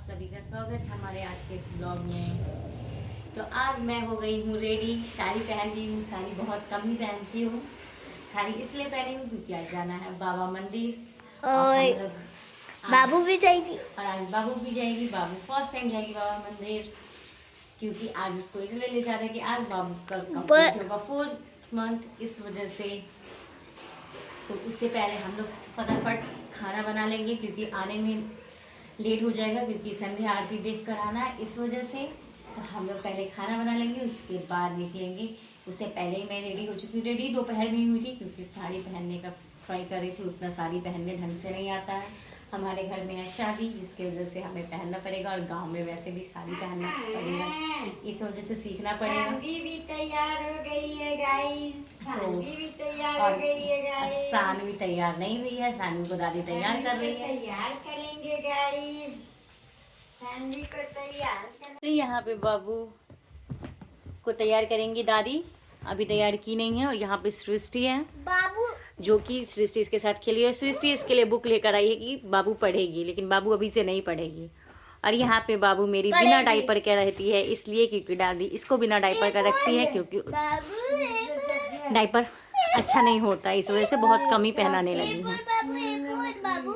सभी का स्वागत है हमारे आज के इस ब्लॉग में। तो आज मैं हो गई हूँ रेडी, साड़ी पहन ली हूँ। साड़ी बहुत कम ही पहनती हूँ। साड़ी इसलिए पहनी हूँ क्योंकि आज जाना है बाबा मंदिर और बाबू भी जाएगी। और आज बाबू भी जाएगी। बाबू फर्स्ट टाइम जाएगी बाबा मंदिर, क्योंकि आज उसको इसलिए ले जा रहे हैं कि आज बाबू का कंप्लीट होगा 4th मंथ, इस वजह से। तो उससे पहले हम लोग फटाफट खाना बना लेंगे क्योंकि आने में लेट हो जाएगा, क्योंकि संध्या आरती देख कर आना है, इस वजह से। तो हम लोग पहले खाना बना लेंगे, उसके बाद निकलेंगे। उससे पहले ही मैं रेडी हो चुकी हूँ। रेडी दोपहर में हुई थी क्योंकि साड़ी पहनने का ट्राई कर रही थी। उतना साड़ी पहनने ढंग से नहीं आता है। हमारे घर में है शादी, जिसकी वजह से हमें पहनना पड़ेगा, और गांव में वैसे भी साड़ी पहनना पड़ेगा, इस वजह से सीखना पड़ेगा। भी तैयार हो गई है गाइस। सानवी भी तैयार हो गई है गाइस। सानवी तैयार नहीं हुई है, सानवी को दादी तैयार कर रही है। तैयार करेंगे गाइस, सानवी को तैयार कर। तो यहाँ पे बाबू को तैयार करेंगी दादी, अभी तैयार की नहीं है। और यहाँ पे सृष्टि है बाबू, जो कि सृष्टि इसके साथ खेली, और सृष्टि इसके लिए बुक लेकर आई है कि बाबू पढ़ेगी, लेकिन बाबू अभी से नहीं पढ़ेगी। और यहाँ पे बाबू मेरी बिना डायपर के रहती है, इसलिए क्योंकि दादी इसको बिना डायपर का रखती है, क्योंकि डायपर अच्छा नहीं होता, इस वजह से बहुत कम ही पहनाने लगी हूँ। बाबू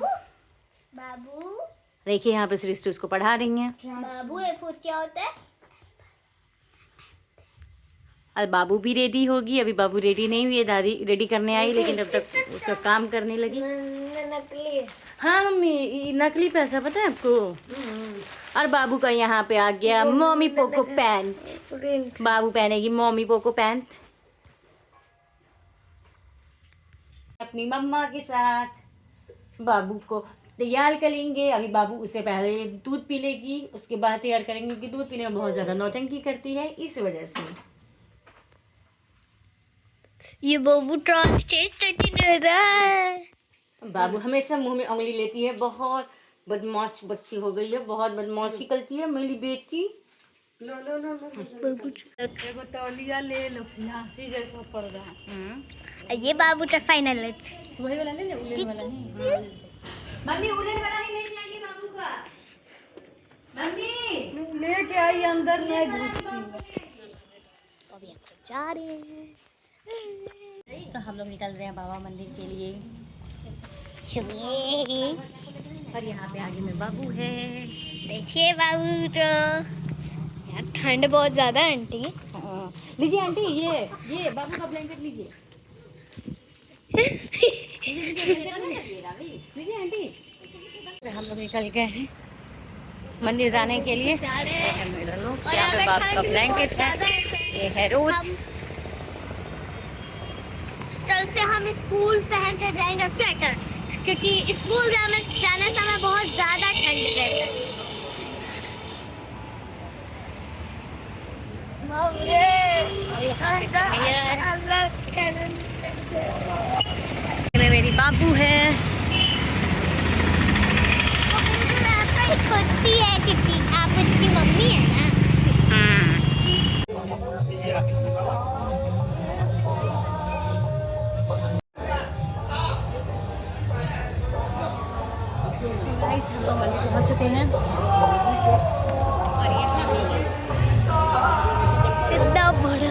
बाबू देखिए यहाँ पे सृष्टि उसको पढ़ा रही हैं। बाबू A4 क्या होता है? और बाबू भी रेडी होगी। अभी बाबू रेडी नहीं हुई है, दादी रेडी करने आई, लेकिन जब तक उसका काम करने लगी। नकली। हाँ मम्मी, ये नकली पैसा पता है आपको। और बाबू का यहाँ पे आ गया मम्मी पोको पैंट। बाबू पहनेगी मम्मी पोको पैंट अपनी मम्मा के साथ। बाबू को तैयार करेंगे। अभी बाबू उससे पहले दूध पी लेगी, उसके बाद तैयार करेंगे, क्योंकि दूध पीने में बहुत ज़्यादा नौटंकी करती है, इस वजह से। ये बाबू ट्रांसलेट नहीं रहा है। बाबू हमेशा मुंह में उंगली लेती है, बहुत बदमाश बच्ची हो गई है, बहुत बदमाशी करती है मेरी बेटी। लो लो लो लो एगो तौलिया ले लो, फांसी जैसा पड़ रहा है। ये बाबू का फाइनल है। वही वाला ले ले, उलेन वाला नहीं। मम्मी उलेन वाला ही लेके आइए बाबू का। मम्मी लेके आई, अंदर नहीं घुसी। अभी हम तो जा रहे हैं। तो हम लोग निकल रहे हैं बाबा मंदिर के लिए। चलिए। और यहाँ पे आगे में बाबू है। देखिए बाबू तो यार ठंड बहुत ज़्यादा है आंटी। हाँ। लीजिए आंटी, ये बाबू का ब्लैंकेट लीजिए। लीजिए आंटी। हम लोग निकल गए हैं मंदिर जाने के लिए। यहाँ पे बाबू का ब्लैंकेट है, ये है रोज। कल से हम स्कूल पहन के जाएंगे स्वेटर, क्योंकि स्कूल जाने समय बहुत ज़्यादा ठंड रहता है। में मेरी बाबू है। खोजती है क्योंकि आप इसकी मम्मी है ना। गाइस हम लोग मंदिर पहुंच चुके हैं। कितना बड़ा।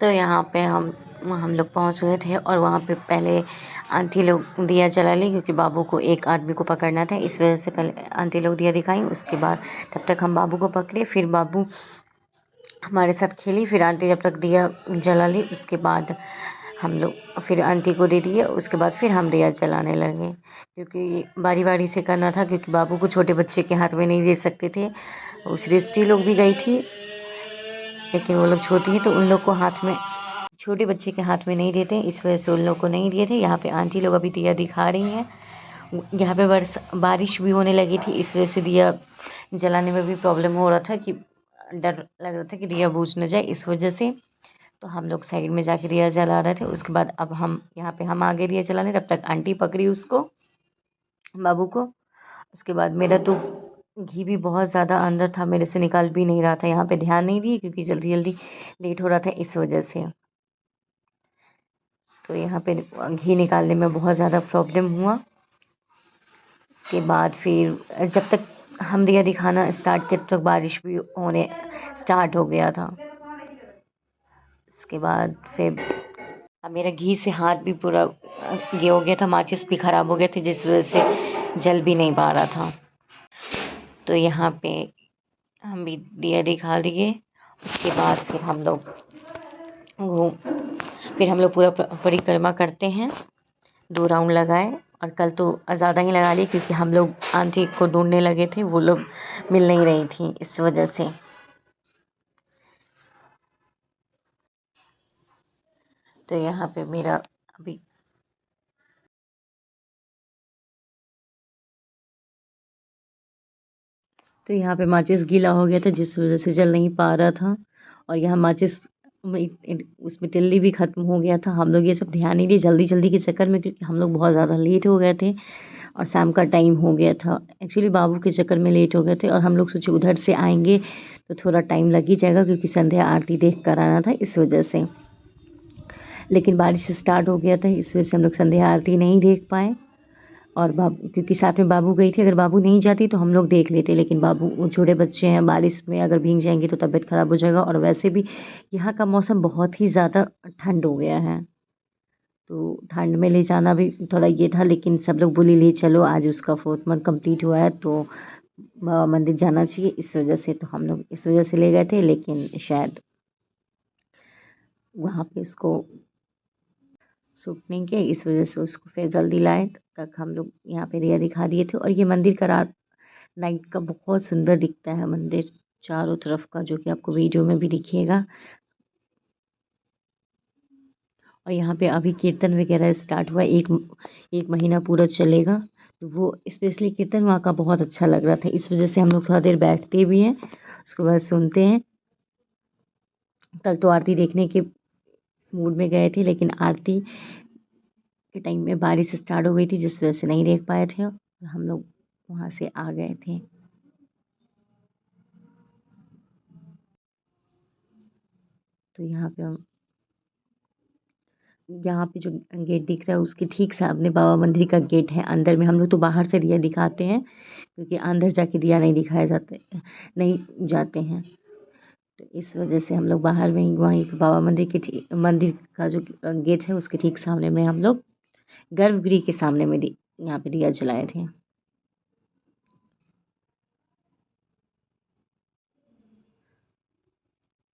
तो यहाँ पे हम लोग पहुँच गए थे, और वहाँ पे पहले आंटी लोग दिया जला ली, क्योंकि बाबू को एक आदमी को पकड़ना था, इस वजह से पहले आंटी लोग दिया दिखाई। उसके बाद तब तक हम बाबू को पकड़े, फिर बाबू हमारे साथ खेली, फिर आंटी जब तक दिया जला ली, उसके बाद हम लोग फिर आंटी को दे दिए, उसके बाद फिर हम दिया जलाने लगे, क्योंकि बारी बारी से करना था, क्योंकि बाबू को छोटे बच्चे के हाथ में नहीं दे सकते थे। सृष्टि लोग भी गई थी, लेकिन वो लोग छोटी है, तो उन लोग को हाथ में, छोटे बच्चे के हाथ में नहीं देते, इस वजह से उन लोग को नहीं दिए थे। यहाँ पे आंटी लोग अभी दिया दिखा रही हैं। यहाँ पे बारिश भी होने लगी थी, इस वजह से दिया जलाने में भी प्रॉब्लम हो रहा था, कि डर लग रहा था कि दिया बुझ न जाए, इस वजह से। तो हम लोग साइड में जाके दिया जला रहे थे। उसके बाद अब हम यहाँ पे हम आगे दिया जलाने, तब तक आंटी पकड़ी उसको, बाबू को। उसके बाद मेरा तो घी भी बहुत ज़्यादा अंदर था, मेरे से निकाल भी नहीं रहा था। यहाँ पे ध्यान नहीं दिए, क्योंकि जल्दी जल्दी लेट हो रहा था, इस वजह से। तो यहाँ पे घी निकालने में बहुत ज़्यादा प्रॉब्लम हुआ। इसके बाद फिर जब तक हम दिया दिखाना स्टार्ट किए तब तक बारिश भी होने स्टार्ट हो गया था। इसके बाद फिर मेरा घी से हाथ भी पूरा ये हो गया था, माचिस भी ख़राब हो गए थे जिस वजह से जल भी नहीं पा रहा था। तो यहाँ पे हम भी दिया दिखा लिए। उसके बाद फिर हम लोग पूरा परिक्रमा करते हैं। 2 राउंड लगाए और कल तो ज़्यादा ही लगा लिए क्योंकि हम लोग आंटी को ढूंढने लगे थे, वो लोग मिल नहीं रही थी इस वजह से। तो यहाँ पे मेरा अभी तो यहाँ पे माचिस गीला हो गया था जिस वजह से जल नहीं पा रहा था। और यहाँ माचिस उसमें तिल्ली भी ख़त्म हो गया था। हम लोग ये सब ध्यान नहीं दिए जल्दी जल्दी के चक्कर में, क्योंकि हम लोग बहुत ज़्यादा लेट हो गए थे और शाम का टाइम हो गया था। एक्चुअली बाबू के चक्कर में लेट हो गए थे और हम लोग सोचे उधर से आएंगे तो थोड़ा टाइम लग ही जाएगा, क्योंकि संध्या आरती देख कर आना था इस वजह से। लेकिन बारिश स्टार्ट हो गया था, इस वजह से हम लोग संध्या आरती नहीं देख पाए। और बाबू क्योंकि साथ में बाबू गई थी, अगर बाबू नहीं जाती तो हम लोग देख लेते, लेकिन बाबू छोटे बच्चे हैं, बारिश में अगर भीग जाएंगे तो तबीयत ख़राब हो जाएगा। और वैसे भी यहाँ का मौसम बहुत ही ज़्यादा ठंड हो गया है, तो ठंड में ले जाना भी थोड़ा ये था। लेकिन सब लोग बोले ले चलो, आज उसका 4th मंथ कंप्लीट हुआ है तो बाबा मंदिर जाना चाहिए, इस वजह से तो हम लोग इस वजह से ले गए थे। लेकिन शायद वहाँ पे उसको सूट नहीं किया, इस वजह से उसको फिर जल्दी लाए। तब तक हम लोग यहाँ पे दिया दिखा दिए थे। और ये मंदिर का रात नाइट का बहुत सुंदर दिखता है मंदिर चारों तरफ का, जो कि आपको वीडियो में भी दिखेगा। और यहाँ पे अभी कीर्तन वगैरह स्टार्ट हुआ, एक महीना पूरा चलेगा। तो वो स्पेशली कीर्तन वहाँ का बहुत अच्छा लग रहा था, इस वजह से हम लोग थोड़ा देर बैठते भी हैं, उसके बाद सुनते हैं। कल तो आरती देखने के मूड में गए थे, लेकिन आरती के टाइम में बारिश स्टार्ट हो गई थी जिस वजह से नहीं देख पाए थे और हम लोग वहाँ से आ गए थे। तो यहाँ पे जो गेट दिख रहा है उसके ठीक सामने बाबा मंदिर का गेट है अंदर में। हम लोग तो बाहर से दिया दिखाते हैं, क्योंकि अंदर जाके दिया नहीं दिखाए जाते, नहीं जाते हैं। तो इस वजह से हम लोग बाहर में ही वहीं पे बाबा मंदिर का जो गेट है उसके ठीक सामने में हम लोग गर्भगृह के सामने में यहाँ पे दिया जलाए थे।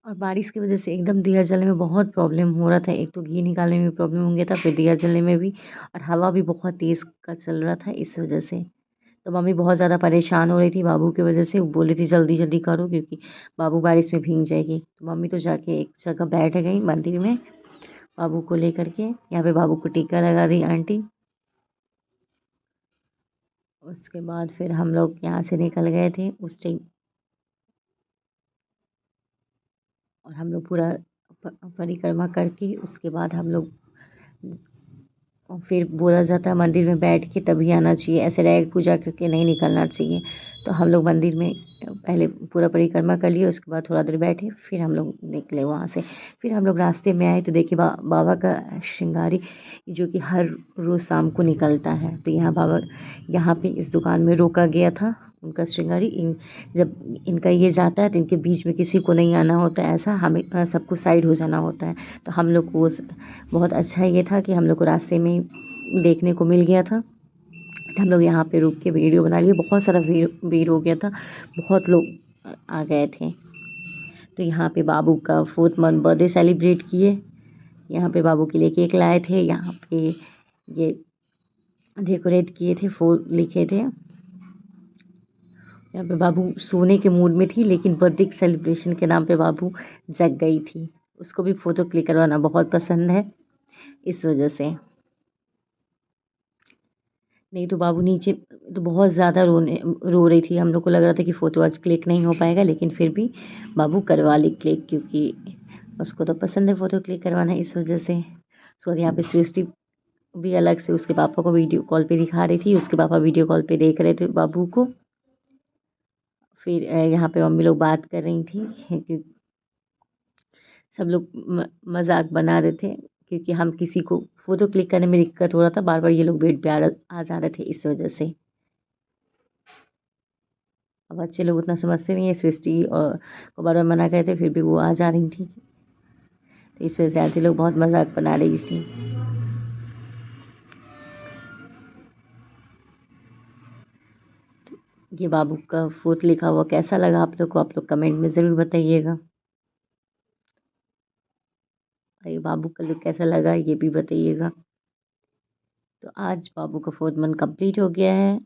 और बारिश की वजह से एकदम दिया जलने में बहुत प्रॉब्लम हो रहा था। एक तो घी निकालने में प्रॉब्लम हो गया था, फिर दिया जलने में भी, और हवा भी बहुत तेज़ का चल रहा था इस वजह से। तो मम्मी बहुत ज़्यादा परेशान हो रही थी बाबू की वजह से, वो बोल रही थी जल्दी जल्दी करो क्योंकि बाबू बारिश में भीग जाएगी। तो मम्मी तो जाके एक जगह बैठ गई मंदिर में बाबू को लेकर के। यहाँ पे बाबू को टीका लगा दी आंटी। उसके बाद फिर हम लोग यहाँ से निकल गए थे उस टाइम। और हम लोग पूरा परिक्रमा करके उसके बाद हम लोग फिर बोला जाता है मंदिर में बैठ के तभी आना चाहिए, ऐसे डायरेक्ट पूजा करके नहीं निकलना चाहिए। तो हम लोग मंदिर में पहले पूरा परिक्रमा कर लिए, उसके बाद थोड़ा देर बैठे, फिर हम लोग निकले वहाँ से। फिर हम लोग रास्ते में आए तो देखिए बाबा का श्रृंगारी जो कि हर रोज़ शाम को निकलता है। तो यहाँ पे इस दुकान में रोका गया था उनका श्रृंगारी। जब इनका ये जाता है तो इनके बीच में किसी को नहीं आना होता है, ऐसा हमें सबको साइड हो जाना होता है। तो हम लोग को बहुत अच्छा ये था कि हम लोग को रास्ते में देखने को मिल गया था। तो हम लोग यहाँ पे रुक के वीडियो बना लिए। बहुत सारा भीड़ हो गया था, बहुत लोग आ गए थे। तो यहाँ पे बाबू का 4th मंथ बर्थडे सेलिब्रेट किए। यहाँ पे बाबू के लिए केक लाए थे, यहाँ पे ये डेकोरेट किए थे, 4 लिखे थे। यहाँ पे बाबू सोने के मूड में थी, लेकिन बर्थडे सेलिब्रेशन के नाम पे बाबू जग गई थी। उसको भी फ़ोटो क्लिक करवाना बहुत पसंद है, इस वजह से। नहीं तो बाबू नीचे तो बहुत ज़्यादा रो रही थी। हम लोग को लग रहा था कि फ़ोटो आज क्लिक नहीं हो पाएगा, लेकिन फिर भी बाबू करवा ली क्लिक, क्योंकि उसको तो पसंद है फ़ोटो क्लिक करवाना, इस वजह से। उसके बाद यहाँ पे सृष्टि भी अलग से उसके पापा को वीडियो कॉल पे दिखा रही थी। उसके पापा वीडियो कॉल पे देख रहे थे बाबू को। फिर यहाँ पे मम्मी लोग बात कर रही थी कि सब लोग मजाक बना रहे थे, क्योंकि हम किसी को फ़ोटो क्लिक करने में दिक्कत हो रहा था, बार बार ये लोग बेड पे आ जा रहे थे, इस वजह से। अब बच्चे लोग उतना समझते नहीं है, सृष्टि और को बार बार मना करते फिर भी वो आ जा रही थी, तो इस वजह से आंटी लोग बहुत मजाक बना रही थी। ये बाबू का फोर्थ लिखा हुआ कैसा लगा आप लोग को, आप लोग कमेंट में ज़रूर बताइएगा। और ये बाबू का लुक कैसा लगा ये भी बताइएगा। तो आज बाबू का 4th मंथ कंप्लीट हो गया है।